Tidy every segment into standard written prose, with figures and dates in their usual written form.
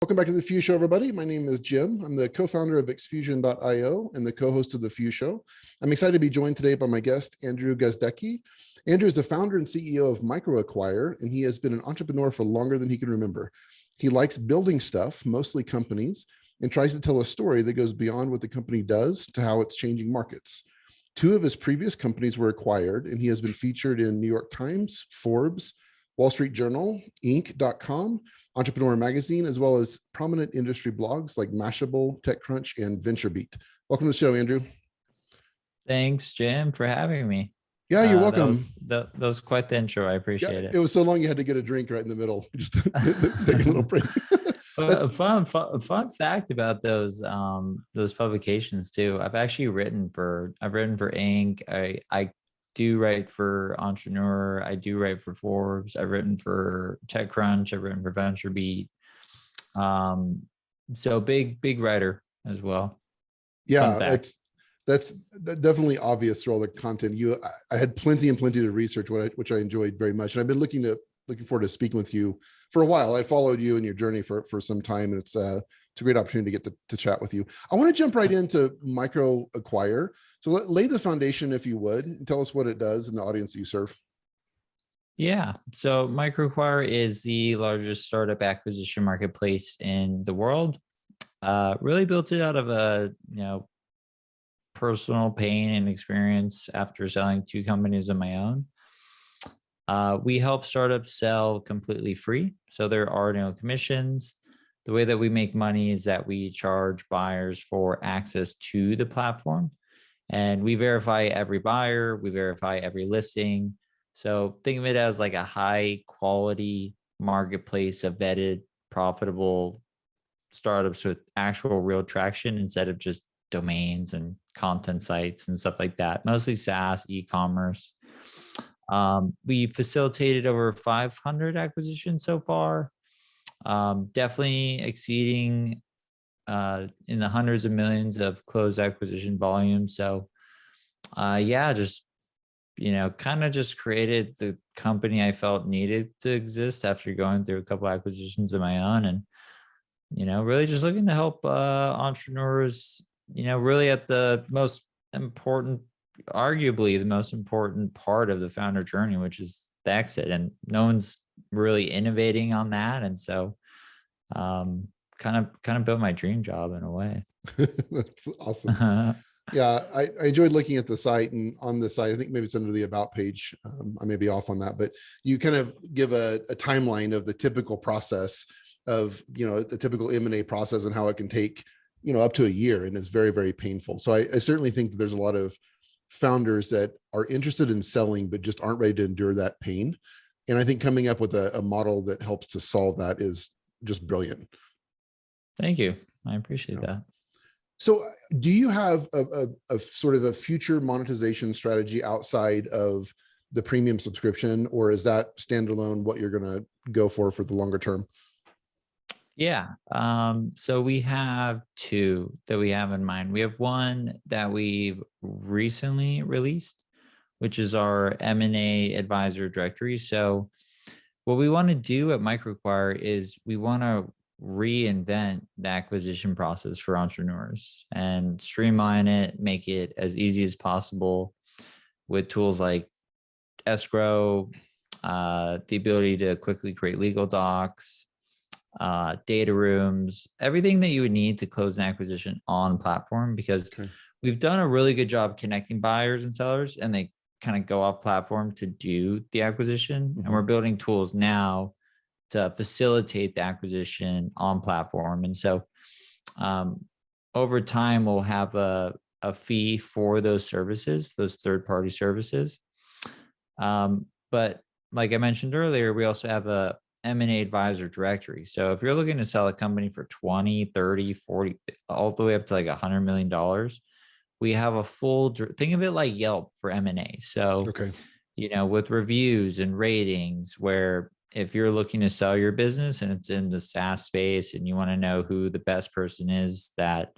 Welcome back to the Few Show, everybody. My name is Jim. I'm the co-founder of Xfusion.io and the co-host of the Few Show. I'm excited to be joined today by my guest, Andrew Gazdecki. Andrew is the founder and CEO of MicroAcquire, and he has been an entrepreneur for longer than he can remember. He likes building stuff, mostly companies, and tries to tell a story that goes beyond what the company does to how it's changing markets. Two of his previous companies were acquired, and he has been featured in New York Times, Forbes, Wall Street Journal, Inc.com, Entrepreneur Magazine, as well as prominent industry blogs like Mashable, TechCrunch, and VentureBeat. Welcome to the show, Andrew. Thanks, Jim, for having me. Yeah, you're welcome. That was quite the intro. I appreciate it. It was so long you had to get a drink right in the middle. Just take a little break. A fun fact about those publications too. I've written for Inc. I do write for Entrepreneur. I do write for Forbes. I've written for TechCrunch. I've written for VentureBeat. So big writer as well. Yeah, that's definitely obvious through all the content. I had plenty to research, which I enjoyed very much. And I've been looking forward to speaking with you for a while. I followed you and your journey for some time, and it's a great opportunity to get to chat with you. I want to jump right into MicroAcquire. So lay the foundation, if you would, and tell us what it does and the audience that you serve. Yeah, so MicroAcquire is the largest startup acquisition marketplace in the world. Really built it out of a personal pain and experience after selling two companies of my own. We help startups sell completely free, so there are no commissions. The way that we make money is that we charge buyers for access to the platform, and we verify every buyer, we verify every listing. So think of it as like a high quality marketplace of vetted, profitable startups with actual real traction instead of just domains and content sites and stuff like that, mostly SaaS, e-commerce. We facilitated over 500 acquisitions so far, definitely exceeding in the hundreds of millions of closed acquisition volume. So yeah, just kind of just created the company I felt needed to exist after going through a couple acquisitions of my own, and really just looking to help entrepreneurs, really at the most important, arguably the most important part of the founder journey, which is the exit, and no one's really innovating on that. And so kind of built my dream job in a way. That's awesome. Yeah, I enjoyed looking at the site, and on the site, I think maybe it's under the about page. I may be off on that, but you kind of give a timeline of the typical process of, the typical M&A process and how it can take, up to a year, and it's very, very painful. So I certainly think that there's a lot of founders that are interested in selling, but just aren't ready to endure that pain. And I think coming up with a model that helps to solve that is just brilliant. Thank you. I appreciate that. So do you have a sort of a future monetization strategy outside of the premium subscription, or is that standalone what you're going to go for the longer term? Yeah. So we have two that we have in mind. We have one that we've recently released, which is our M&A advisor directory. So what we want to do at MicroAcquire is we want to reinvent the acquisition process for entrepreneurs and streamline it, make it as easy as possible with tools like escrow, the ability to quickly create legal docs, data rooms, everything that you would need to close an acquisition on platform, because we've done a really good job connecting buyers and sellers, and they kind of go off platform to do the acquisition. And we're building tools now to facilitate the acquisition on platform. And so over time, we'll have a fee for those services, those third-party services. But like I mentioned earlier, we also have a M&A advisor directory. So if you're looking to sell a company for 20, 30, 40, all the way up to like $100 million, we have a full, think of it like Yelp for M&A. So, with reviews and ratings, where if you're looking to sell your business and it's in the SaaS space and you want to know who the best person is that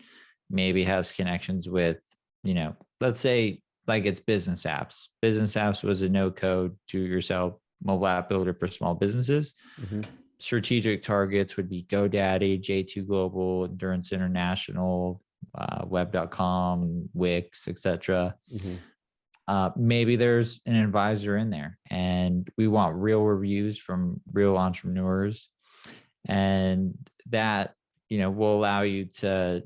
maybe has connections with, let's say like it's business apps. Business apps was a no-code, do-it-yourself mobile app builder for small businesses. strategic targets would be GoDaddy, J2 Global, Endurance International, web.com, Wix, etc. Maybe there's an advisor in there, and we want real reviews from real entrepreneurs, and that, will allow you to,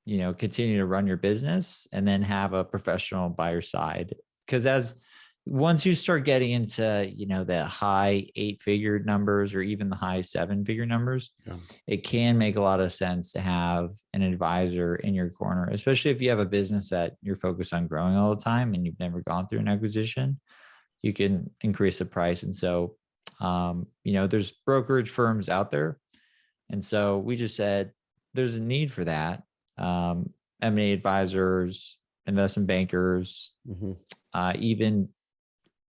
continue to run your business and then have a professional by your side. Because once you start getting into, the high 8-figure numbers or even the high 7-figure numbers, it can make a lot of sense to have an advisor in your corner, especially if you have a business that you're focused on growing all the time and you've never gone through an acquisition. You can increase the price. And so, there's brokerage firms out there. And so we just said there's a need for that. M&A advisors, investment bankers, even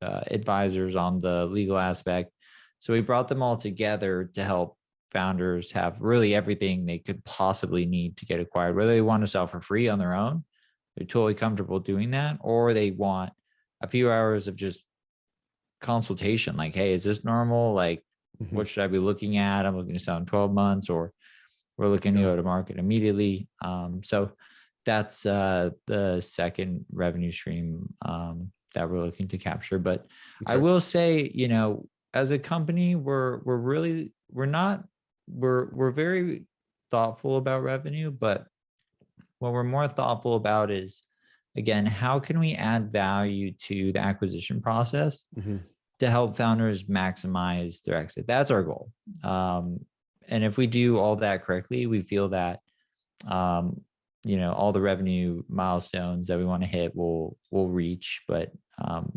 advisors on the legal aspect. So we brought them all together to help founders have really everything they could possibly need to get acquired, whether they want to sell for free on their own, they're totally comfortable doing that, or they want a few hours of just consultation, like, hey, is this normal? Like, what should I be looking at? I'm looking to sell in 12 months, or we're looking to go to market immediately. So that's the second revenue stream that we're looking to capture. But I will say, as a company, we're very thoughtful about revenue, but what we're more thoughtful about is, again, how can we add value to the acquisition process to help founders maximize their exit? That's our goal. And if we do all that correctly, we feel that, all the revenue milestones that we want to hit will reach. But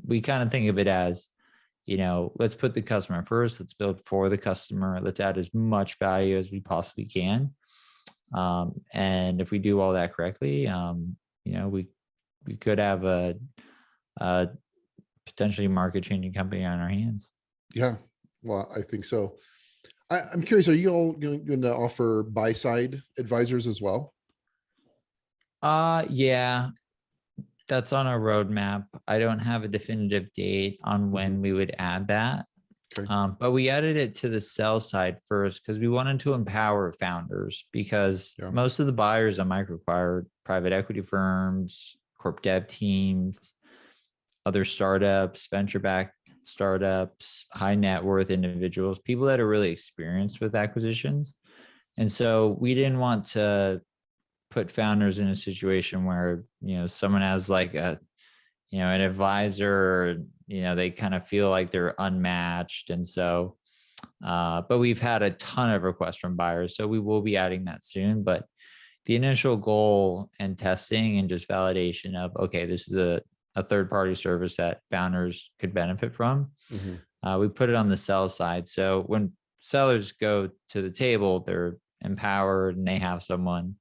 we kind of think of it as, let's put the customer first. Let's build for the customer. Let's add as much value as we possibly can. And if we do all that correctly, we could have a potentially market-changing company on our hands. Yeah, well, I think so. I'm curious, are you all going to offer buy-side advisors as well? Yeah, that's on our roadmap. I don't have a definitive date on when we would add that. But we added it to the sell side first because we wanted to empower founders, because most of the buyers on MicroAcquire, private equity firms, corp dev teams, other startups, venture-backed startups, high net worth individuals, people that are really experienced with acquisitions. And so we didn't want to put founders in a situation where, someone has like an advisor, they kind of feel like they're unmatched. And so, but we've had a ton of requests from buyers, so we will be adding that soon. But the initial goal and testing and just validation of, okay, this is a third-party service that founders could benefit from. We put it on the sell side. So when sellers go to the table, they're empowered and they have someone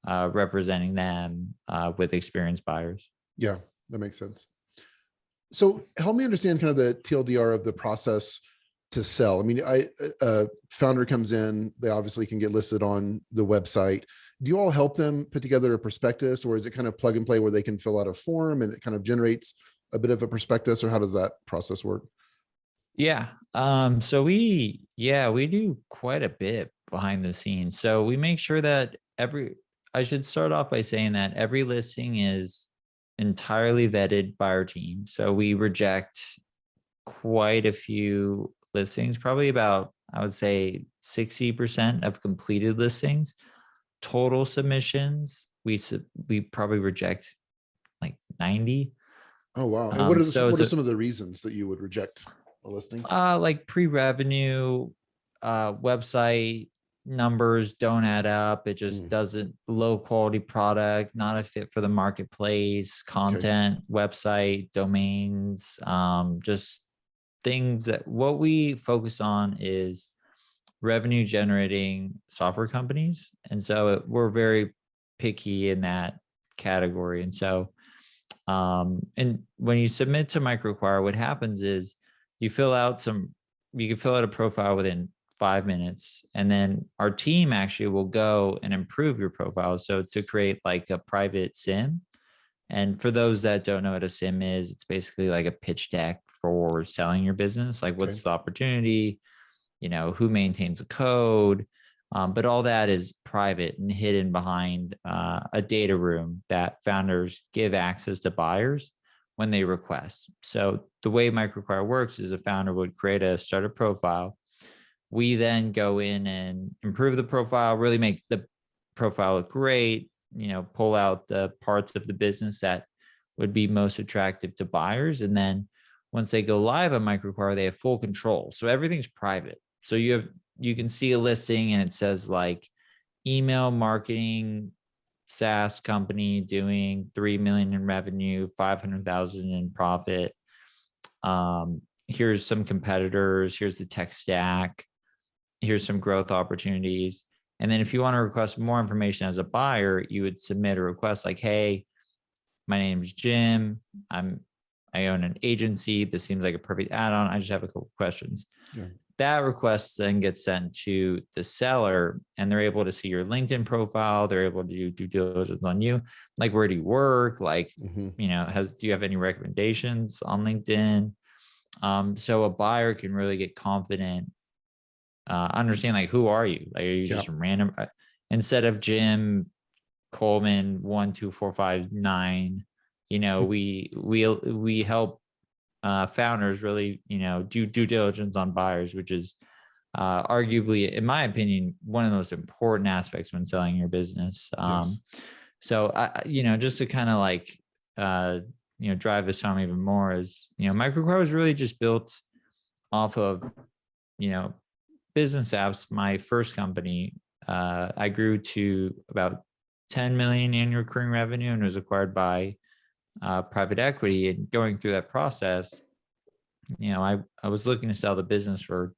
representing them with experienced buyers. Yeah, that makes sense. So help me understand kind of the TLDR of the process to sell. I mean, a founder comes in, they obviously can get listed on the website. Do you all help them put together a prospectus, or is it kind of plug and play where they can fill out a form and it kind of generates a bit of a prospectus, or how does that process work? Yeah. So we do quite a bit behind the scenes. So we make sure that I should start off by saying that every listing is entirely vetted by our team. So we reject quite a few listings, probably about, I would say 60% of completed listings. Total submissions, we probably reject like 90. Oh, wow. And what are some of the reasons that you would reject a listing? Like pre-revenue, website numbers don't add up. It just doesn't, low quality product, not a fit for the marketplace, content, website, domains, just things that what we focus on is revenue generating software companies. And so we're very picky in that category. And so, and when you submit to MicroAcquire, what happens is you can fill out a profile within 5 minutes, and then our team actually will go and improve your profile. So to create like a private SIM. And for those that don't know what a SIM is, it's basically like a pitch deck for selling your business. Like, what's the opportunity? who maintains the code. But all that is private and hidden behind a data room that founders give access to buyers when they request. So the way MicroAcquire works is a founder would create a startup profile. We then go in and improve the profile, really make the profile look great, pull out the parts of the business that would be most attractive to buyers. And then once they go live on MicroAcquire, they have full control. So everything's private. So you can see a listing and it says like email marketing SaaS company doing 3 million in revenue, 500,000 in profit. Here's some competitors. Here's the tech stack. Here's some growth opportunities. And then if you want to request more information as a buyer, you would submit a request like, hey, my name's Jim. I own an agency. This seems like a perfect add-on. I just have a couple questions. Yeah. That request then gets sent to the seller and they're able to see your LinkedIn profile. They're able to do due diligence on you. Like, where do you work? Like, do you have any recommendations on LinkedIn? So a buyer can really get confident, understand like, who are you? Like, are you just some random, instead of Jim Coleman 12459, we help founders really, do due diligence on buyers, which is arguably, in my opinion, one of the most important aspects when selling your business. So just to kind of like, drive this home even more is, MicroAcquire was really just built off of, business apps. My first company, I grew to about 10 million annual recurring revenue and was acquired by private equity. And going through that process, I was looking to sell the business for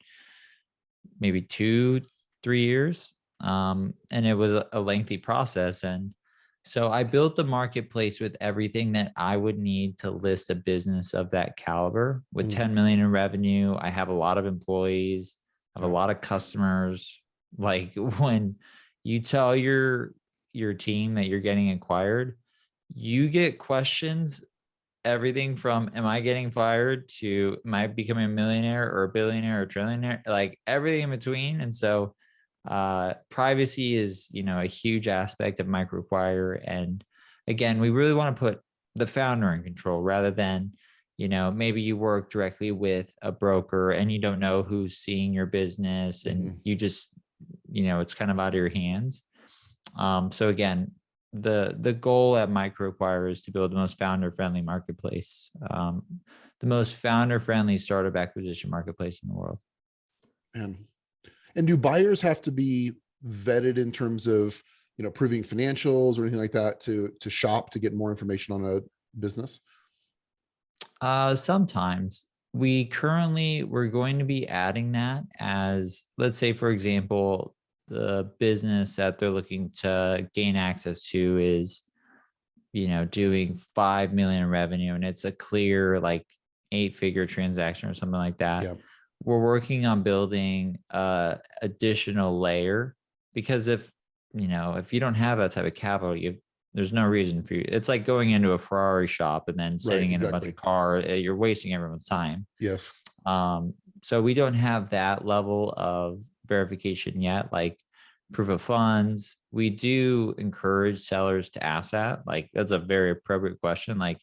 maybe 2-3 years. And it was a lengthy process. And so I built the marketplace with everything that I would need to list a business of that caliber. With 10 million in revenue, I have a lot of employees, I have a lot of customers. Like, when you tell your team that you're getting acquired, you get questions, everything from, am I getting fired, to am I becoming a millionaire or a billionaire or a trillionaire, like everything in between. And so privacy is, a huge aspect of MicroAcquire. And again, we really want to put the founder in control rather than, maybe you work directly with a broker and you don't know who's seeing your business and you just, it's kind of out of your hands. So again, the goal at MicroAcquire is to build the most founder-friendly marketplace, the most founder-friendly startup acquisition marketplace in the world. And do buyers have to be vetted in terms of, proving financials or anything like that to shop to get more information on a business? Sometimes. We're going to be adding that as, let's say, for example, the business that they're looking to gain access to is, doing 5 million in revenue, and it's a clear like 8-figure transaction or something like that. Yeah. We're working on building a additional layer, because if you don't have that type of capital, there's no reason for you. It's like going into a Ferrari shop and then sitting in a bunch of cars. You're wasting everyone's time. Yes. So we don't have that level of verification yet, like proof of funds. We do encourage sellers to ask that. Like, that's a very appropriate question. Like,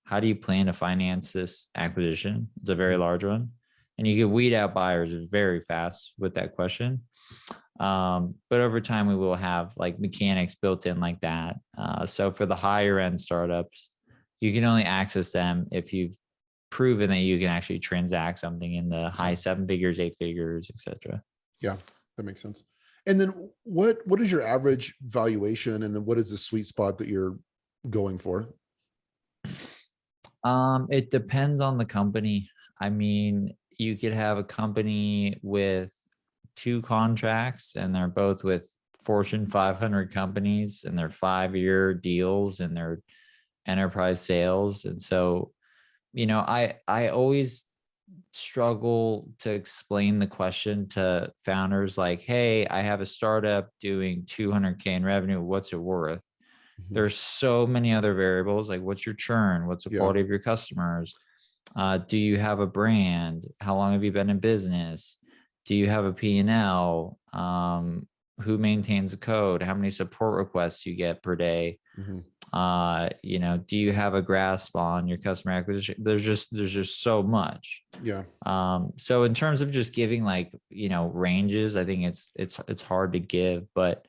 how do you plan to finance this acquisition? It's a very large one. And you can weed out buyers very fast with that question. But over time, we will have like mechanics built in like that. So for the higher end startups, you can only access them if you've proven that you can actually transact something in the high 7 figures, 8 figures, etc. Yeah, that makes sense. And then what is your average valuation, and then what is the sweet spot that you're going for? It depends on the company. I mean, you could have a company with 2 contracts and they're both with Fortune 500 companies and they're 5-year deals and they're enterprise sales. And so, I always struggle to explain the question to founders like, hey, I have a startup doing 200K in revenue. What's it worth? There's so many other variables. Like, what's your churn? What's the quality of your customers? Do you have a brand? How long have you been in business? Do you have a P&L? Who maintains the code? How many support requests you get per day? You know, do you have a grasp on your customer acquisition? There's just so much. Yeah. So in terms of just giving like, you know, ranges, I think it's hard to give, but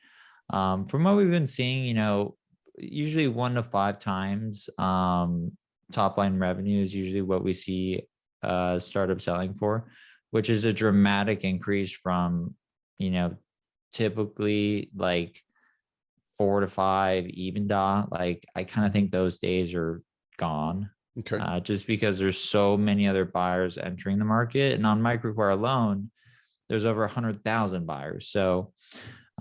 from what we've been seeing, you know, usually 1 to 5 times top line revenue is usually what we see startup selling for, which is a dramatic increase from, you know, typically like 4 to 5 EBITDA. Like I kind of think those days are gone. Okay. Just because there's so many other buyers entering the market, and on MicroAcquire alone, there's over 100,000 buyers. So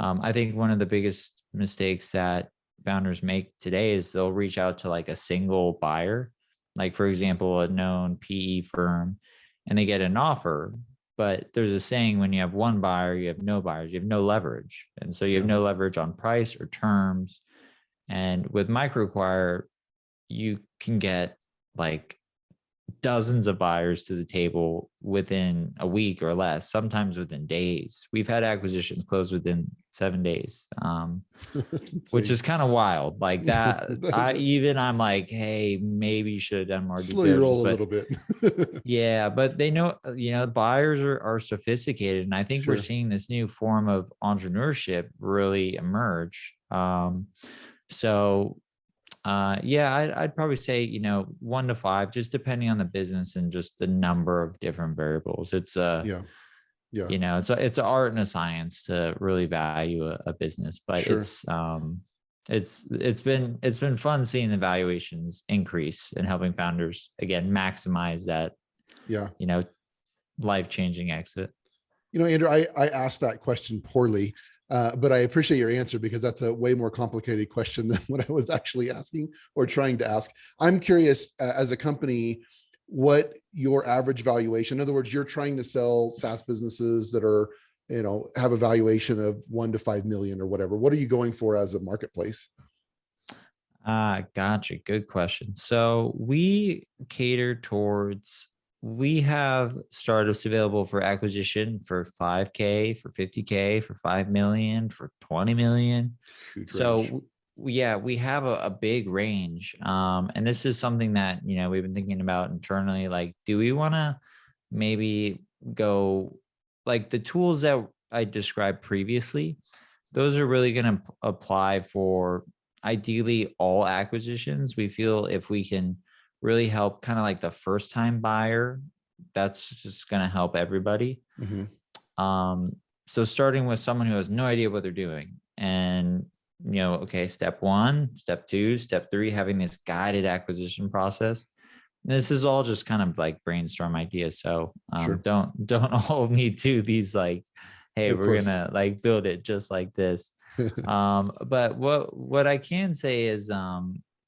I think one of the biggest mistakes that founders make today is they'll reach out to like a single buyer, like for example, a known PE firm, and they get an offer. But there's a saying, when you have one buyer, you have no buyers, you have no leverage. And so you have no leverage on price or terms. And with MicroAcquire, you can get like dozens of buyers to the table within a week or less, sometimes within days. We've had acquisitions close within 7 days, which is kind of wild. Like that, I'm like, hey, maybe you should have done more. Slow your roll a little bit. Yeah, but they know, you know, buyers are sophisticated, and I think we're seeing this new form of entrepreneurship really emerge. Yeah, I'd probably say, you know, 1 to 5, just depending on the business and just the number of different variables. It's you know, it's an art and a science to really value a business, but it's been fun seeing the valuations increase and helping founders again maximize that, you know, life-changing exit. You know, Andrew, I asked that question poorly. But I appreciate your answer, because that's a way more complicated question than what I was actually asking or trying to ask. I'm curious, as a company, what your average valuation, in other words, you're trying to sell SaaS businesses that are, you know, have a valuation of 1 to 5 million or whatever. What are you going for as a marketplace? Gotcha. Good question. So we cater towards, we have startups available for acquisition for 5K, for 50K, for 5 million, for 20 million. So yeah, we have a big range. And this is something that, you know, we've been thinking about internally. Like, do we want to maybe go like the tools that I described previously? Those are really going to apply for ideally all acquisitions. We feel if we can really help kind of like the first time buyer, that's just going to help everybody. So starting with someone who has no idea what they're doing, and, you know, okay, step 1, step 2, step 3, having this guided acquisition process. And this is all just kind of like brainstorm ideas. So don't hold me to these like, hey, we're gonna like build it just like this. But what I can say is,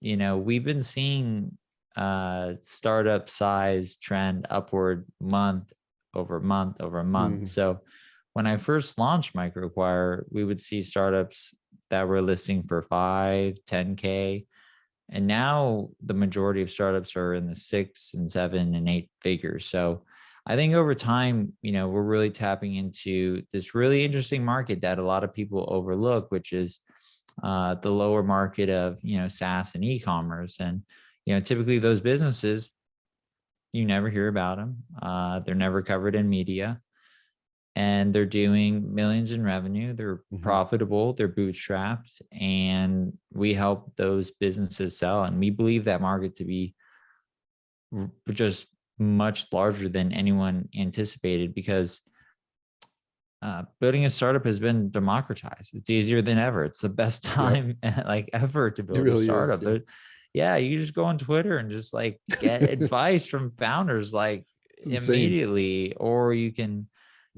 you know, we've been seeing startup size trend upward month over month over month. So when I first launched MicroAcquire, we would see startups that were listing for 5, 10K. And now the majority of startups are in the 6 and 7 and 8 figures. So I think over time, you know, we're really tapping into this really interesting market that a lot of people overlook, which is the lower market of, you know, SaaS and e-commerce. And, you know, typically those businesses, you never hear about them. They're never covered in media, and they're doing millions in revenue. They're profitable, they're bootstrapped, and we help those businesses sell. And we believe that market to be just much larger than anyone anticipated, because building a startup has been democratized. It's easier than ever. It's the best time like ever to build a startup. You just go on Twitter and just like get advice from founders like immediately, or you can,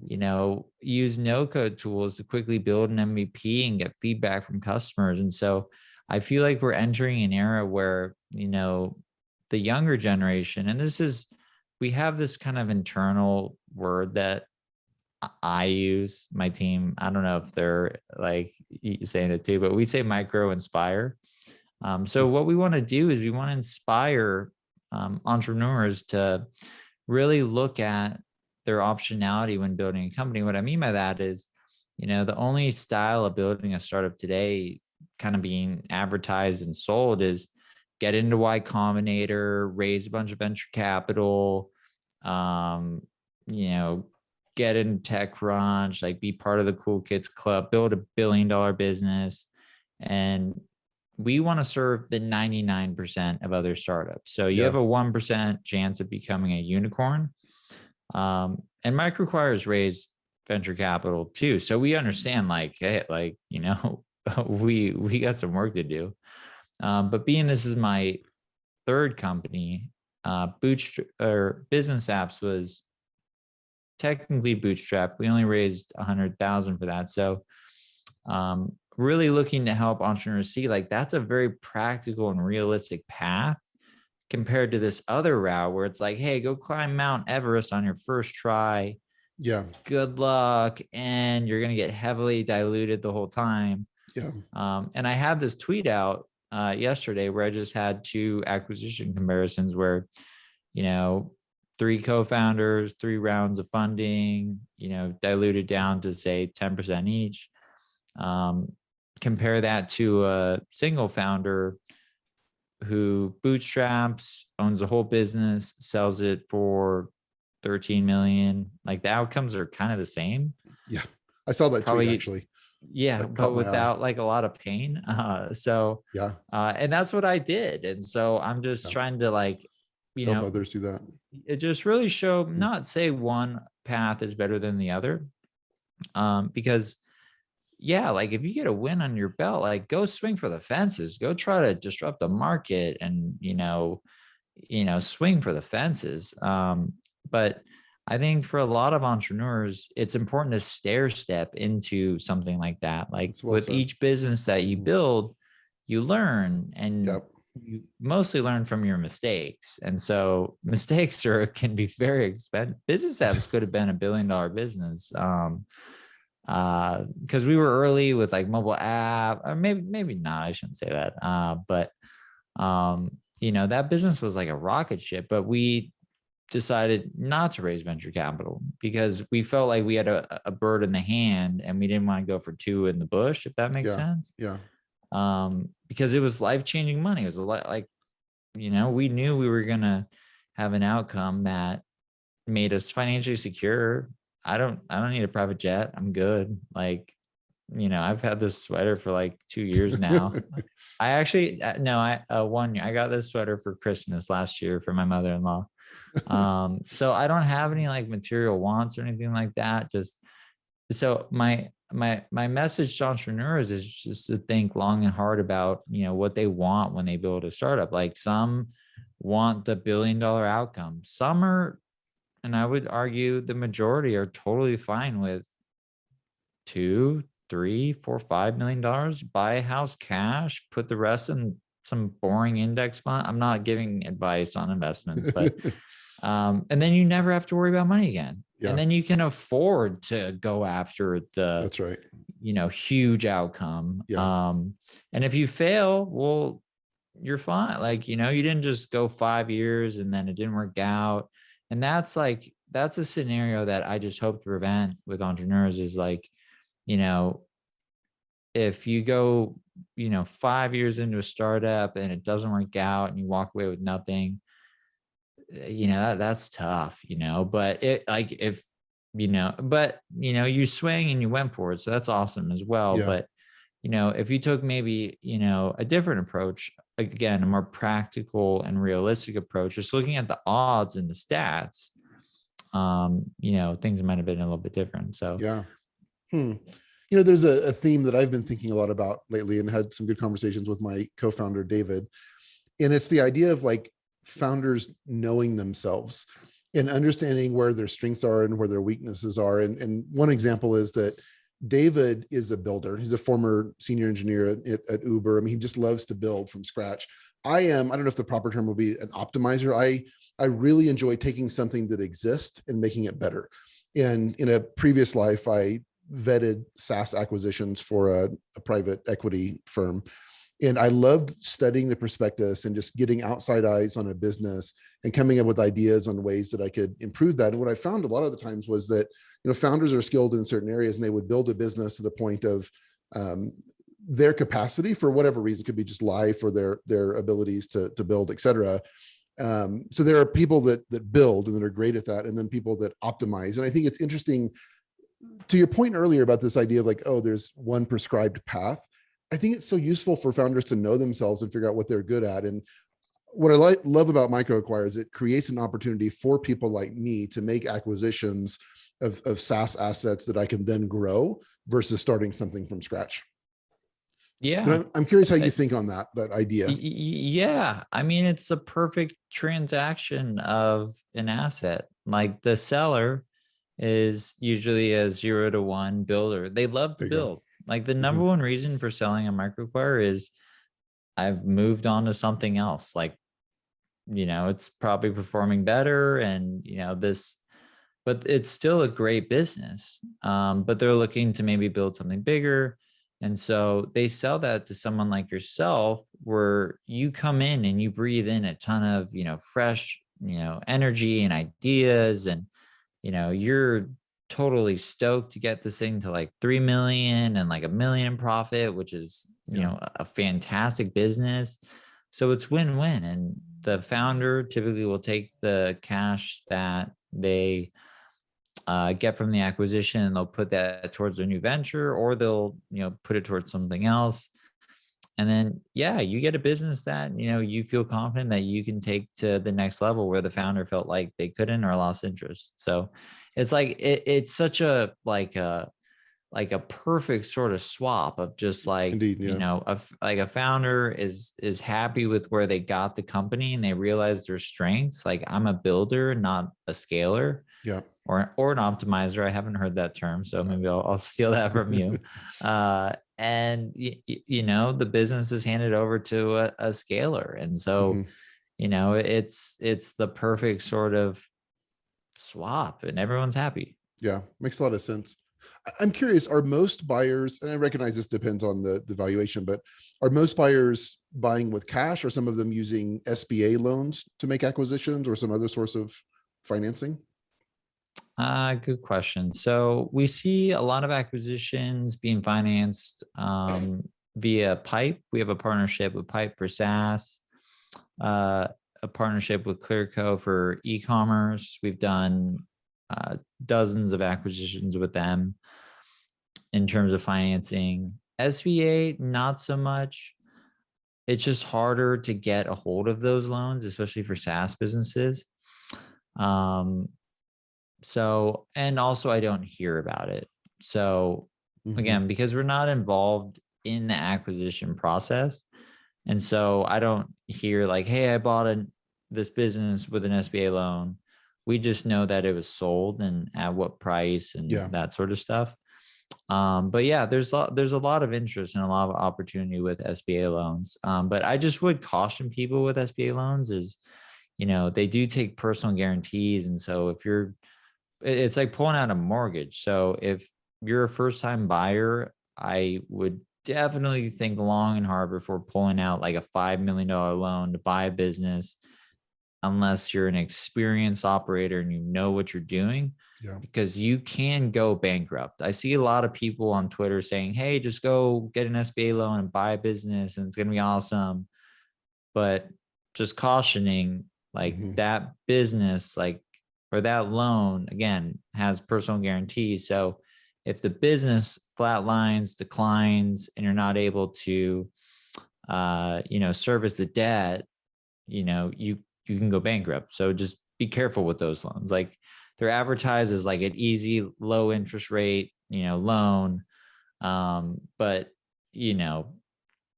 you know, use no code tools to quickly build an MVP and get feedback from customers. And so I feel like we're entering an era where, you know, the younger generation, and we have this kind of internal word that I use, my team, I don't know if they're like saying it too, but we say micro inspire. So what we want to do is we want to inspire entrepreneurs to really look at their optionality when building a company. What I mean by that is, the only style of building a startup today kind of being advertised and sold is get into Y Combinator, raise a bunch of venture capital, get in TechCrunch, like be part of the cool kids club, build $1 billion business. And we want to serve the 99% of other startups. So you have a 1% chance of becoming a unicorn. And MicroAcquire has raised venture capital too. So we understand hey, we got some work to do. But being this is my third company, Business Apps was technically bootstrapped. We only raised 100,000 for that. So really looking to help entrepreneurs see that's a very practical and realistic path compared to this other route where it's hey, go climb Mount Everest on your first try. Yeah. Good luck. And you're going to get heavily diluted the whole time. Yeah. And I had this tweet out yesterday where I just had 2 acquisition comparisons where, 3 co-founders, 3 rounds of funding, diluted down to say 10% each. Compare that to a single founder who bootstraps, owns a whole business, sells it for 13 million. The outcomes are kind of the same. Yeah. I saw that tweet actually. Yeah, but without a lot of pain. So yeah. And that's what I did. And so I'm just trying to help others do that. It just really show, not say one path is better than the other. Because if you get a win on your belt, go swing for the fences, go try to disrupt the market and, swing for the fences. But I think for a lot of entrepreneurs, it's important to stair step into something like that. With each business that you build, you learn and you mostly learn from your mistakes. And so mistakes can be very expensive. Business Apps could have been $1 billion business. Because we were early with mobile app, or maybe not, I shouldn't say that. But that business was a rocket ship, but we decided not to raise venture capital because we felt like we had a bird in the hand and we didn't want to go for 2 in the bush, if that makes sense. Yeah. Because it was life-changing money. It was we knew we were going to have an outcome that made us financially secure. I don't need a private jet. I'm good. I've had this sweater for 2 years now. I actually, no, 1 year. I got this sweater for Christmas last year for my mother-in-law. So I don't have any material wants or anything like that. Just so my message to entrepreneurs is just to think long and hard about, what they want when they build a startup. Some want the $1 billion outcome. Some are, and I would argue the majority are totally fine with $2, $3, $4, $5 million, buy a house cash, put the rest in some boring index fund. I'm not giving advice on investments, but and then you never have to worry about money again. Yeah. And then you can afford to go after that's right, huge outcome. Yeah. And if you fail, well, you're fine. You didn't just go 5 years and then it didn't work out. And that's a scenario that I just hope to prevent with entrepreneurs is if you go, 5 years into a startup and it doesn't work out and you walk away with nothing, that's tough, but if, you swing and you went for it. So that's awesome as well. Yeah. But, if you took maybe, a different approach, again, a more practical and realistic approach, just looking at the odds and the stats, things might have been a little bit different. So, yeah. There's a theme that I've been thinking a lot about lately and had some good conversations with my co-founder, David. And it's the idea of founders knowing themselves and understanding where their strengths are and where their weaknesses are. And one example is that David is a builder. He's a former senior engineer at Uber. I mean, he just loves to build from scratch. I don't know if the proper term will be an optimizer. I really enjoy taking something that exists and making it better. And in a previous life, I vetted SaaS acquisitions for a private equity firm. And I loved studying the prospectus and just getting outside eyes on a business and coming up with ideas on ways that I could improve that. And what I found a lot of the times was that, founders are skilled in certain areas and they would build a business to the point of their capacity for whatever reason. It could be just life or their abilities to build, et cetera. So there are people that build and that are great at that, and then people that optimize. And I think it's interesting, to your point earlier about this idea of like, oh, there's one prescribed path. I think it's so useful for founders to know themselves and figure out what they're good at. And what I love about MicroAcquire is it creates an opportunity for people like me to make acquisitions of SaaS assets that I can then grow versus starting something from scratch. Yeah. But I'm curious how you think on that idea. Yeah. I mean, it's a perfect transaction of an asset. Like the seller is usually a 0 to 1 builder. They love to build. Like the number one reason for selling a MicroAcquire is I've moved on to something else. Like, it's probably performing better and, but it's still a great business. But they're looking to maybe build something bigger. And so they sell that to someone like yourself, where you come in and you breathe in a ton of, fresh, energy and ideas. And, you're totally stoked to get this thing to like 3 million and like $1 million profit, which is, a fantastic business. So it's win-win. And the founder typically will take the cash that they get from the acquisition and they'll put that towards their new venture, or they'll, put it towards something else. And then, you get a business that, you feel confident that you can take to the next level where the founder felt like they couldn't or lost interest. So it's like, it's such a, like a perfect sort of swap of just like, Indeed, yeah. like a founder is happy with where they got the company and they realize their strengths. Like, I'm a builder, not a scaler. Yeah. Or an optimizer. I haven't heard that term, so maybe I'll steal that from you. And the business is handed over to a scaler, and so it's the perfect sort of swap, and everyone's happy. Yeah, makes a lot of sense. I'm curious, are most buyers, and I recognize this depends on the valuation, but are most buyers buying with cash, or some of them using SBA loans to make acquisitions, or some other source of financing? Good question. So we see a lot of acquisitions being financed via Pipe. We have a partnership with Pipe for SaaS, a partnership with Clearco for e-commerce. We've done dozens of acquisitions with them in terms of financing. SBA, not so much. It's just harder to get a hold of those loans, especially for SaaS businesses. So, and also I don't hear about it. So again, because we're not involved in the acquisition process. And so I don't hear like, hey, I bought this business with an SBA loan. We just know that it was sold and at what price and that sort of stuff. But yeah, there's a lot of interest and a lot of opportunity with SBA loans. But I just would caution people with SBA loans is, they do take personal guarantees. And so it's like pulling out a mortgage. So if you're a first-time buyer, I would definitely think long and hard before pulling out like a $5 million loan to buy a business, unless you're an experienced operator and you know what you're doing, because you can go bankrupt. I see a lot of people on Twitter saying, hey, just go get an SBA loan and buy a business and it's going to be awesome. But just cautioning, like that business, or that loan, again, has personal guarantees. So if the business flatlines, declines, and you're not able to, service the debt, you can go bankrupt. So just be careful with those loans. Like, they're advertised as like an easy, low interest rate, loan. But,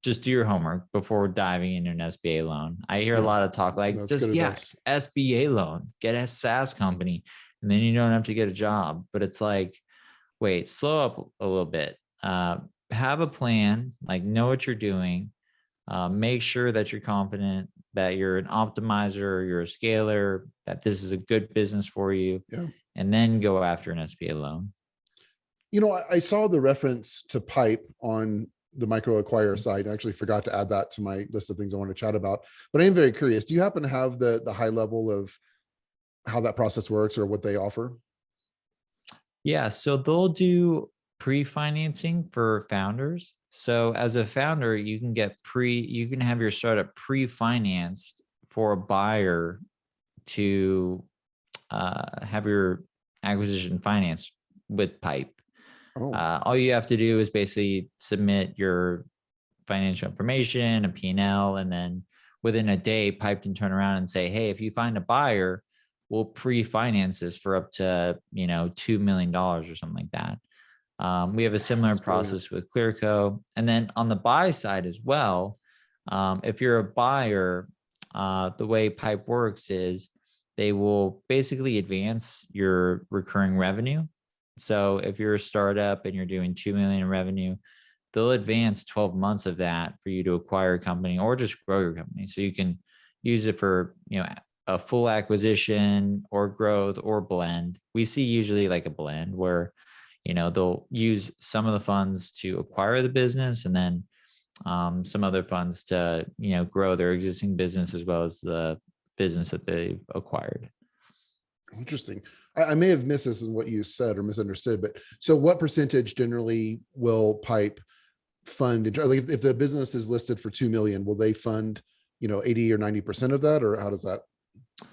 just do your homework before diving into an SBA loan. I hear a lot of talk like, SBA loan, get a SaaS company, and then you don't have to get a job. But it's like, wait, slow up a little bit. Have a plan, like know what you're doing. Make sure that you're confident that you're an optimizer, you're a scaler, that this is a good business for you, and then go after an SBA loan. I saw the reference to Pipe on the MicroAcquire site. I actually forgot to add that to my list of things I want to chat about, but I am very curious. Do you happen to have the high level of how that process works or what they offer? Yeah, so they'll do pre-financing for founders. So as a founder, you can have your startup pre-financed for a buyer to have your acquisition financed with Pipe. Oh, All you have to do is basically submit your financial information, a P&L, and then within a day, Pipe can turn around and say, hey, if you find a buyer, we'll pre-finance this for up to, $2 million or something like that. We have a similar process with Clearco. And then on the buy side as well, if you're a buyer, the way Pipe works is they will basically advance your recurring revenue. So if you're a startup and you're doing 2 million in revenue, they'll advance 12 months of that for you to acquire a company or just grow your company. So you can use it for, a full acquisition or growth or blend. We see usually like a blend where, they'll use some of the funds to acquire the business and then some other funds to, grow their existing business as well as the business that they've acquired. Interesting. I may have missed this in what you said or misunderstood, but so what percentage generally will Pipe fund? Like if the business is listed for 2 million, will they fund, 80 or 90% of that, or how does that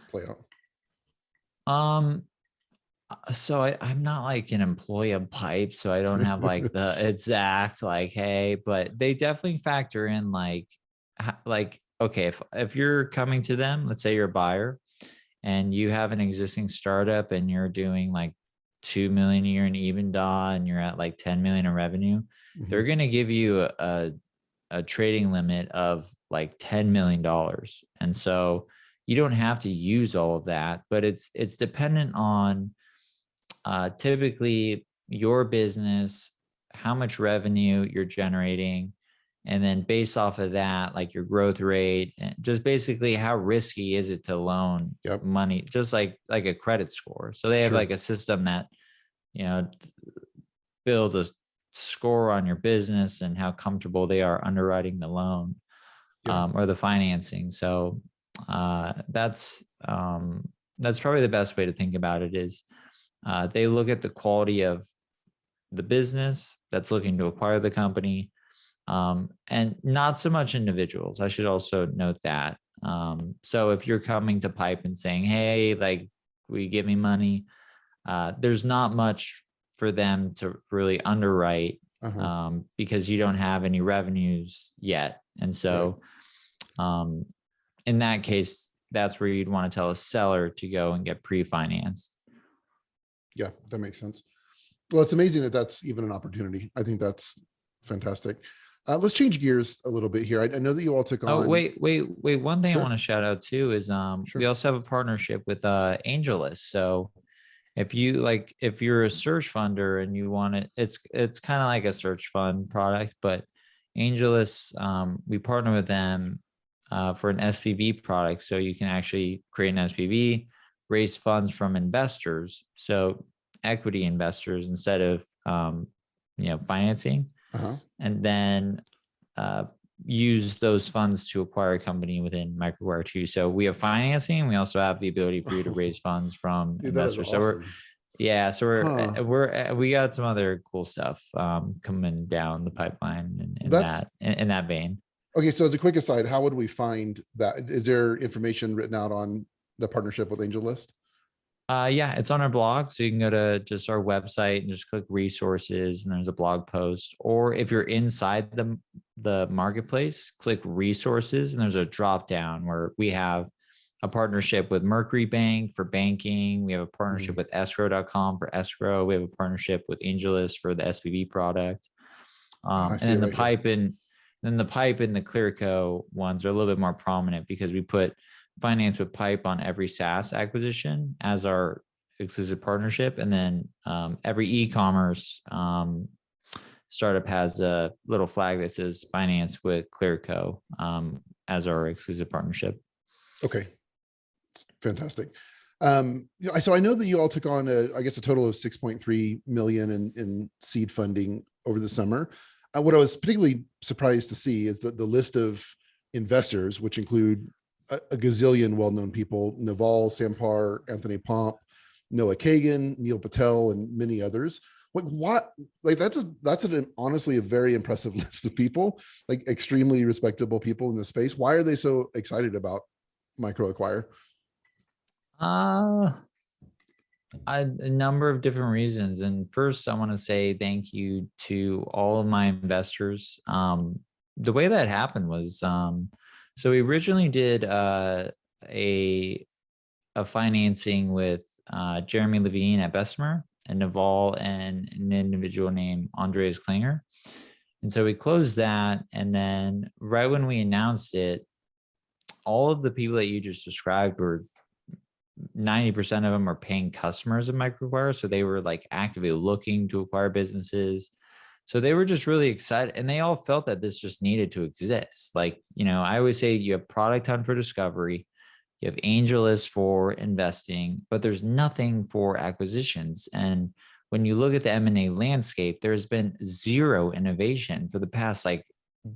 play out? So I'm not like an employee of Pipe, so I don't have like the exact hey, but they definitely factor in okay, if you're coming to them, let's say you're a buyer and you have an existing startup and you're doing like 2 million a year in EBITDA and you're at like 10 million in revenue, they're going to give you a trading limit of like $10 million. And so you don't have to use all of that, but it's dependent on typically your business, how much revenue you're generating, and then based off of that, like your growth rate, and just basically how risky is it to loan money, just like a credit score. So they have like a system that, builds a score on your business and how comfortable they are underwriting the loan or the financing. So that's probably the best way to think about it is they look at the quality of the business that's looking to acquire the company, and not so much individuals. I should also note that. So if you're coming to Pipe and saying, hey, like, will you give me money? There's not much for them to really underwrite because you don't have any revenues yet. And so in that case, that's where you'd want to tell a seller to go and get pre-financed. Yeah, that makes sense. Well, it's amazing that that's even an opportunity. I think that's fantastic. Let's change gears a little bit here. I know that you all took on. Oh, wait. One thing I want to shout out too is we also have a partnership with AngelList. So if you're a search funder and you want it, it's kind of like a search fund product, but AngelList, we partner with them for an SPV product. So you can actually create an SPV, raise funds from investors, so equity investors instead of financing, and then use those funds to acquire a company within MicroAcquire too. So we have financing. We also have the ability for you to raise funds from investors. So we got some other cool stuff coming down the pipeline in that vein. Okay, so as a quick aside, how would we find that? Is there information written out on the partnership with AngelList? Yeah, it's on our blog. So you can go to just our website and just click resources and there's a blog post. Or if you're inside the marketplace, click resources and there's a drop down where we have a partnership with Mercury Bank for banking. We have a partnership with escrow.com for escrow. We have a partnership with AngelList for the SPV product. And then the Pipe and the Clearco ones are a little bit more prominent because we put finance with Pipe on every SaaS acquisition as our exclusive partnership. And then every e-commerce startup has a little flag that says finance with Clearco as our exclusive partnership. Okay. Fantastic. So I know that you all took on a total of 6.3 million in seed funding over the summer. What I was particularly surprised to see is that the list of investors, which include a gazillion well-known people: Naval, Sampar, Anthony Pomp, Noah Kagan, Neil Patel, and many others. Like what? Like that's honestly a very impressive list of people, like extremely respectable people in the space. Why are they so excited about MicroAcquire? Uh, a number of different reasons. And first, I want to say thank you to all of my investors. The way that happened was, so we originally did a financing with Jeremy Levine at Bessemer and Naval and an individual named Andreas Klinger. And so we closed that. And then right when we announced it, all of the people that you just described were 90% of them are paying customers of MicroAcquire. So they were like actively looking to acquire businesses. So they were just really excited, and they all felt that this just needed to exist. Like, I always say you have product hunt for discovery, you have AngelList for investing, but there's nothing for acquisitions. And when you look at the M&A landscape, there's been zero innovation for the past like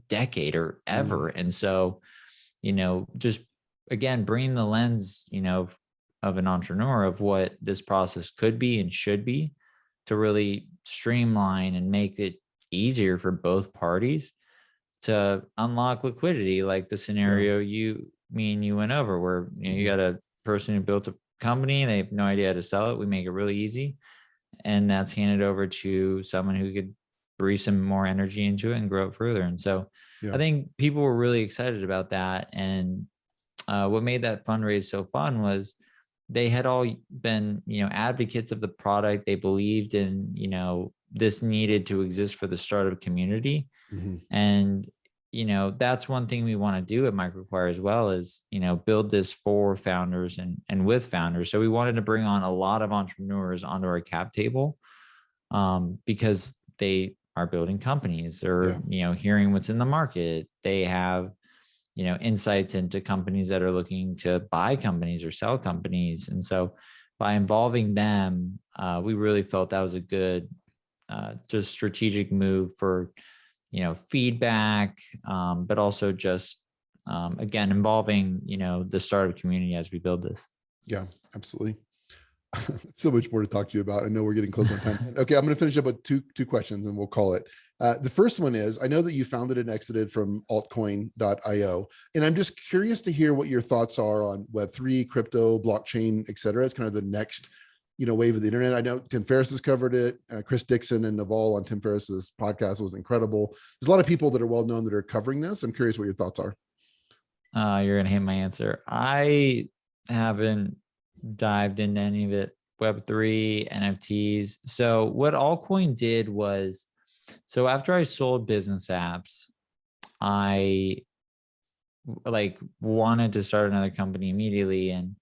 decade or ever. And so, just again, bringing the lens, of an entrepreneur of what this process could be and should be to really streamline and make it easier for both parties to unlock liquidity, like the scenario me and you went over, where you got a person who built a company, they have no idea how to sell it. We make it really easy, and that's handed over to someone who could breathe some more energy into it and grow it further. And so I think people were really excited about that. And what made that fundraise so fun was they had all been, advocates of the product. They believed in, this needed to exist for the startup community. And, that's one thing we want to do at MicroAcquire as well, is, build this for founders and with founders. So we wanted to bring on a lot of entrepreneurs onto our cap table, because they are building companies or, hearing what's in the market. They have, insights into companies that are looking to buy companies or sell companies. And so by involving them, we really felt that was a good, just strategic move for, feedback, but also just, again, involving, the startup community as we build this. Yeah, absolutely. So much more to talk to you about. I know we're getting close on time. Okay, I'm going to finish up with two questions and we'll call it. The first one is, I know that you founded and exited from altcoin.io, and I'm just curious to hear what your thoughts are on Web3, crypto, blockchain, et cetera. It's kind of the next, wave of the internet. I know Tim Ferriss has covered it. Chris Dixon and Naval on Tim Ferriss's podcast was incredible. There's a lot of people that are well known that are covering this. I'm curious what your thoughts are. You're going to hate my answer. I haven't dived into any of it. Web3, NFTs. So what Altcoin did was, so after I sold business apps, I wanted to start another company immediately, and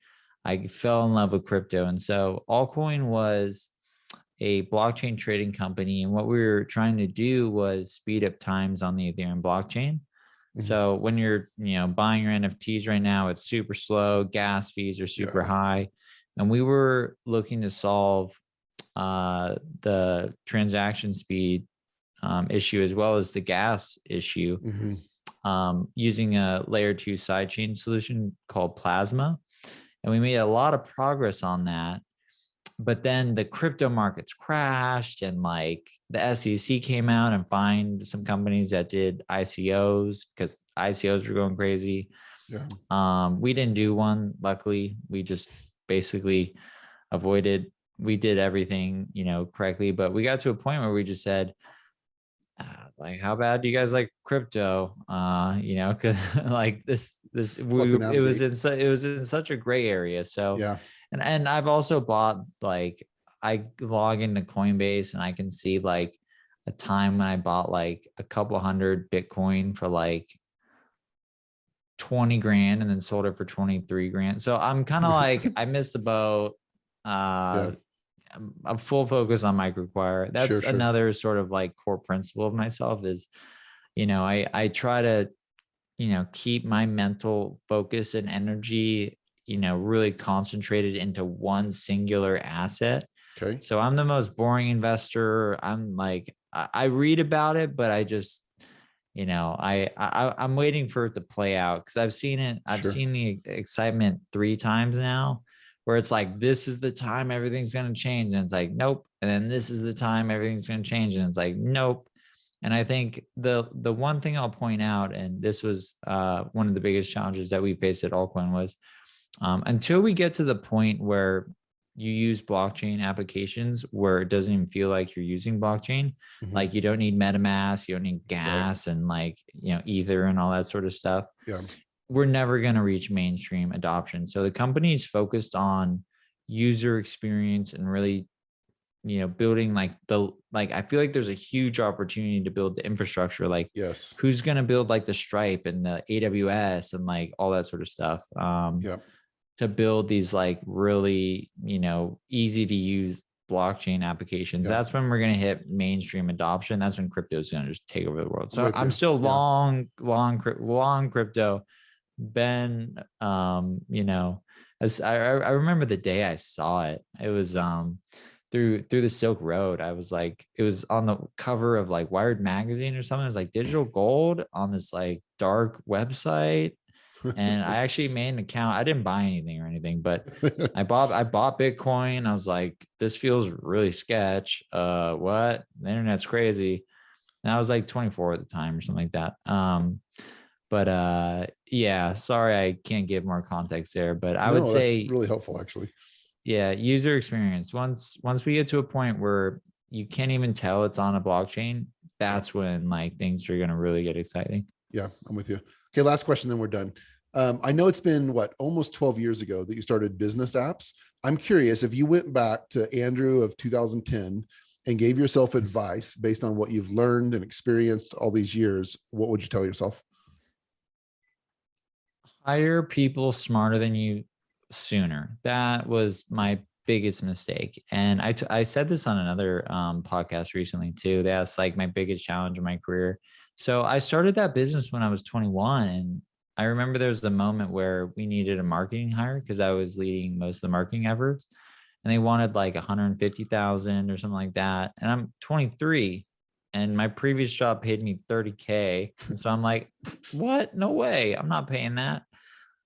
I fell in love with crypto. And so Altcoin was a blockchain trading company, and what we were trying to do was speed up times on the Ethereum blockchain. So when you're, buying your NFTs right now, it's super slow. Gas fees are super high. And we were looking to solve the transaction speed issue, as well as the gas issue, using a layer 2 sidechain solution called Plasma. And we made a lot of progress on that. But then the crypto markets crashed, and the SEC came out and fined some companies that did ICOs because ICOs were going crazy. We didn't do one. Luckily, we just basically avoided. We did everything, correctly, but we got to a point where we just said, how bad do you guys like crypto? Because it was in such a gray area. So and I've also bought, I log into Coinbase and I can see a time when I bought a couple hundred Bitcoin for 20 grand and then sold it for 23 grand. So I'm kind of I missed the boat. I'm full focus on MicroAcquire. That's another sort of core principle of myself is, I try to, keep my mental focus and energy, really concentrated into one singular asset. Okay. So I'm the most boring investor. I'm like, I read about it, but I just, I'm waiting for it to play out because I've seen it. I've seen the excitement 3 times now, where it's like, this is the time everything's going to change. And it's like, nope. And then this is the time everything's going to change. And it's like, nope. And I think the one thing I'll point out, and this was one of the biggest challenges that we faced at Altcoin, was until we get to the point where you use blockchain applications where it doesn't even feel like you're using blockchain, like you don't need MetaMask, you don't need gas and like, Ether and all that sort of stuff. Yeah. We're never going to reach mainstream adoption. So the company's focused on user experience and really, building I feel like there's a huge opportunity to build the infrastructure. Like, yes, who's going to build like the Stripe and the AWS and like all that sort of stuff. To build these like really, easy to use blockchain applications. That's when we're going to hit mainstream adoption. That's when crypto is going to just take over the world. So I'm still long crypto. Ben, as I remember the day I saw it, it was through the Silk Road. I was like, it was on the cover of like Wired magazine or something. It was like digital gold on this like dark website. And I actually made an account. I didn't buy anything or anything, but I bought Bitcoin. I was like, this feels really sketch. What? The internet's crazy. And I was like 24 at the time or something like that. Yeah, sorry, I can't give more context there, but I would say that's really helpful actually. Yeah, user experience. Once we get to a point where you can't even tell it's on a blockchain, that's when like things are going to really get exciting. Yeah, I'm with you. Okay, last question, then we're done. I know it's been almost 12 years ago that you started business apps. I'm curious if you went back to Andrew of 2010 and gave yourself advice based on what you've learned and experienced all these years, what would you tell yourself? Hire people smarter than you sooner. That was my biggest mistake. And I said this on another podcast recently too. That's like my biggest challenge in my career. So I started that business when I was 21. And I remember there was the moment where we needed a marketing hire because I was leading most of the marketing efforts. And they wanted like 150,000 or something like that. And I'm 23 and my previous job paid me 30K. And so I'm like, what? No way. I'm not paying that.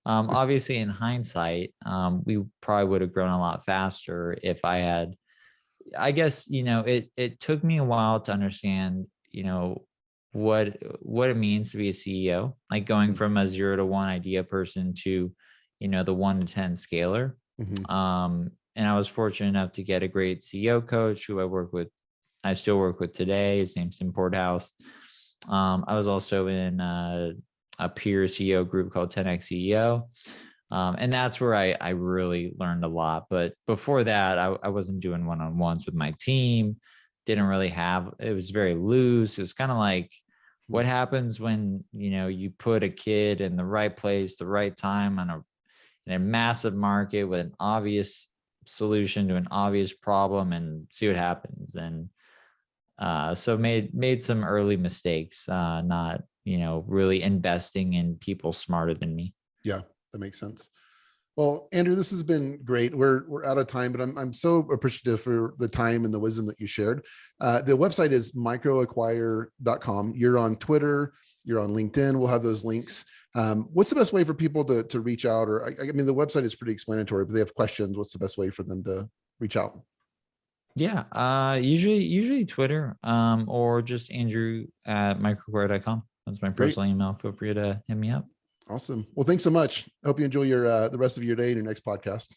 Obviously in hindsight, we probably would have grown a lot faster if I had, I guess, it took me a while to understand, what it means to be a CEO, like going from a 0 to 1 idea person to, the 1 to 10 scaler. And I was fortunate enough to get a great CEO coach who I still work with today. His name's Tim Porthouse. I was also in a peer CEO group called 10X CEO. And that's where I really learned a lot. But before that, I wasn't doing one-on-ones with my team. Didn't really have, it was very loose. It was kind of like what happens when, you put a kid in the right place, the right time in a massive market with an obvious solution to an obvious problem and see what happens. And so made some early mistakes, not, really investing in people smarter than me. Yeah, that makes sense. Well, Andrew, this has been great. We're out of time, but I'm so appreciative for the time and the wisdom that you shared. The website is microacquire.com. You're on Twitter, you're on LinkedIn. We'll have those links. What's the best way for people to reach out? Or I mean, the website is pretty explanatory, but they have questions. What's the best way for them to reach out? Yeah, usually Twitter, or just Andrew at microacquire.com. That's my personal email. Feel free to hit me up. Awesome. Well, thanks so much. I hope you enjoy your the rest of your day and your next podcast.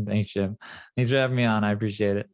Thanks, Jim. Thanks for having me on. I appreciate it.